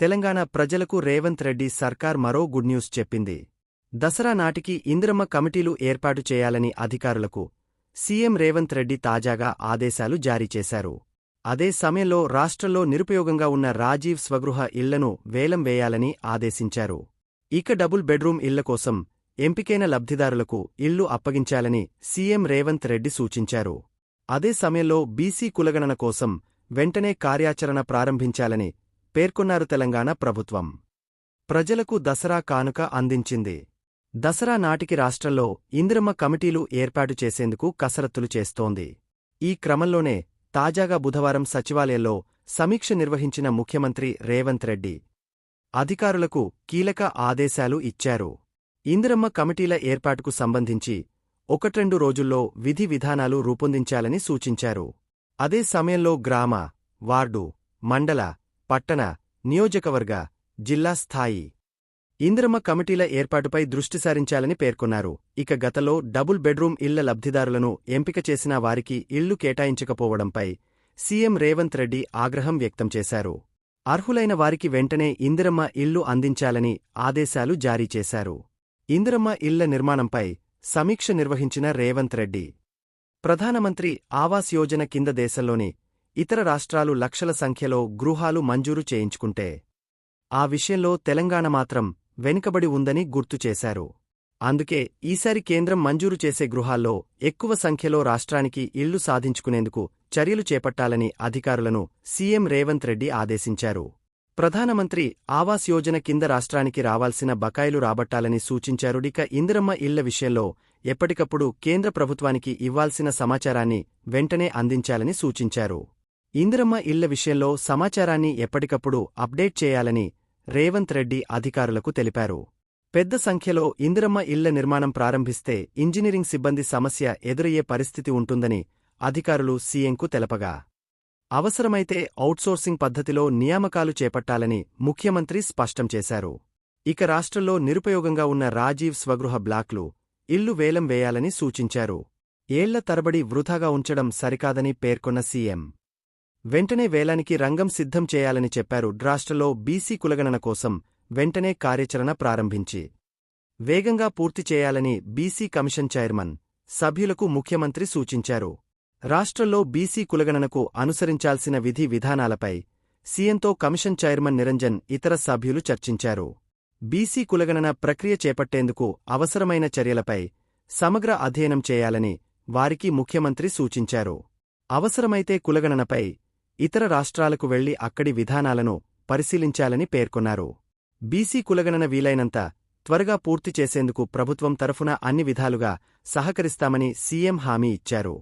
తెలంగాణ ప్రజలకు రేవంత్ రెడ్డి సర్కార్ మరో గుడ్ న్యూస్ చెప్పింది. దసరా నాటికి ఇందిరమ్మ కమిటీలు ఏర్పాటు చేయాలని అధికారులకు సీఎం రేవంత్ రెడ్డి తాజాగా ఆదేశాలు జారీ చేశారు. అదే సమయంలో రాష్ట్రంలో నిరుపయోగంగా ఉన్న రాజీవ్ స్వగృహ ఇళ్లను వేలం వేయాలని ఆదేశించారు. ఇక డబుల్ బెడ్రూం ఇళ్ల కోసం ఎంపికైన లబ్ధిదారులకు ఇళ్లు అప్పగించాలని సీఎం రేవంత్ రెడ్డి సూచించారు. అదే సమయంలో బీసీ కులగణన కోసం వెంటనే కార్యాచరణ ప్రారంభించాలని పేర్కొన్నారు. తెలంగాణ ప్రభుత్వం ప్రజలకు దసరా కానుక అందించింది. దసరా నాటికి రాష్ట్రంలో ఇందిరమ్మ కమిటీలు ఏర్పాటు చేసేందుకు కసరత్తులు చేస్తోంది. ఈ క్రమంలోనే తాజాగా బుధవారం సచివాలయంలో సమీక్ష నిర్వహించిన ముఖ్యమంత్రి రేవంత్ రెడ్డి అధికారులకు కీలక ఆదేశాలు ఇచ్చారు. ఇందిరమ్మ కమిటీల ఏర్పాటుకు సంబంధించి 1-2 రోజుల్లో విధి విధానాలు రూపొందించాలని సూచించారు. అదే సమయంలో గ్రామ, వార్డు, మండల, పట్టణ, నియోజకవర్గ, జిల్లా స్థాయి ఇందిరమ్మ కమిటీల ఏర్పాటుపై దృష్టి సారించాలని పేర్కొన్నారు. ఇక గతంలో డబుల్ బెడ్రూం ఇళ్ల లబ్ధిదారులను ఎంపిక చేసిన వారికి ఇళ్లు కేటాయించకపోవడంపై సీఎం రేవంత్ రెడ్డి ఆగ్రహం వ్యక్తం చేశారు. అర్హులైన వారికి వెంటనే ఇందిరమ్మ ఇళ్లు అందించాలని ఆదేశాలు జారీ చేశారు. ఇందిరమ్మ ఇళ్ల నిర్మాణంపై సమీక్ష నిర్వహించిన రేవంత్ రెడ్డి ప్రధానమంత్రి ఆవాస్ యోజన కింద దేశంలోని ఇతర రాష్ట్రాలు లక్షల సంఖ్యలో గృహాలు మంజూరు చేయించుకుంటే ఆ విషయంలో తెలంగాణ మాత్రం వెనుకబడి ఉందని గుర్తు చేశారు. అందుకే ఈసారి కేంద్రం మంజూరు చేసే గృహాల్లో ఎక్కువ సంఖ్యలో రాష్ట్రానికి ఇళ్లు సాధించుకునేందుకు చర్యలు చేపట్టాలని అధికారులను సీఎం రేవంత్ రెడ్డి ఆదేశించారు. ప్రధానమంత్రి ఆవాస్ యోజన కింద రాష్ట్రానికి రావాల్సిన బకాయిలు రాబట్టాలని సూచించారు. ఇక ఇందిరమ్మ ఇళ్ల విషయంలో ఎప్పటికప్పుడు కేంద్ర ప్రభుత్వానికి ఇవ్వాల్సిన సమాచారాన్ని వెంటనే అందించాలని సూచించారు. ఇందిరమ్మ ఇళ్ల విషయంలో సమాచారాన్ని ఎప్పటికప్పుడు అప్డేట్ చేయాలని రేవంత్ రెడ్డి అధికారులకు తెలిపారు. పెద్ద సంఖ్యలో ఇందిరమ్మ ఇళ్ల నిర్మాణం ప్రారంభిస్తే ఇంజనీరింగ్ సిబ్బంది సమస్య ఎదురయ్యే పరిస్థితి ఉంటుందని అధికారులు సీఎంకు తెలపగా అవసరమైతే ఔట్సోర్సింగ్ పద్ధతిలో నియామకాలు చేపట్టాలని ముఖ్యమంత్రి స్పష్టం చేశారు. ఇక రాష్ట్రంలో నిరుపయోగంగా ఉన్న రాజీవ్ స్వగృహ బ్లాక్లు ఇళ్లు వేలం వేయాలని సూచించారు. ఏళ్ల తరబడి వృథాగా ఉంచడం సరికాదని పేర్కొన్న సీఎం వెంటనే వేలానికి రంగం సిద్ధం చేయాలని చెప్పారు. రాష్ట్రంలో బీసీ కులగణన కోసం వెంటనే కార్యాచరణ ప్రారంభించి వేగంగా పూర్తి చేయాలని బీసీ కమిషన్ చైర్మన్ సభ్యులకు ముఖ్యమంత్రి సూచించారు. రాష్ట్రంలో బీసీ కులగణనకు అనుసరించాల్సిన విధి విధానాలపై సీఎంతో కమిషన్ చైర్మన్ నిరంజన్ ఇతర సభ్యులు చర్చించారు. బీసీ కులగణన ప్రక్రియ చేపట్టేందుకు అవసరమైన చర్యలపై సమగ్ర అధ్యయనం చేయాలని వారికి ముఖ్యమంత్రి సూచించారు. అవసరమైతే కులగణనపై ఇతర రాష్ట్రాలకు వెళ్లి అక్కడి విధానాలను పరిశీలించాలని పేర్కొన్నారు. బీసీ కులగణన వీలైనంత త్వరగా పూర్తి చేసేందుకు ప్రభుత్వం తరఫున అన్ని విధాలుగా సహకరిస్తామని సీఎం హామీ ఇచ్చారు.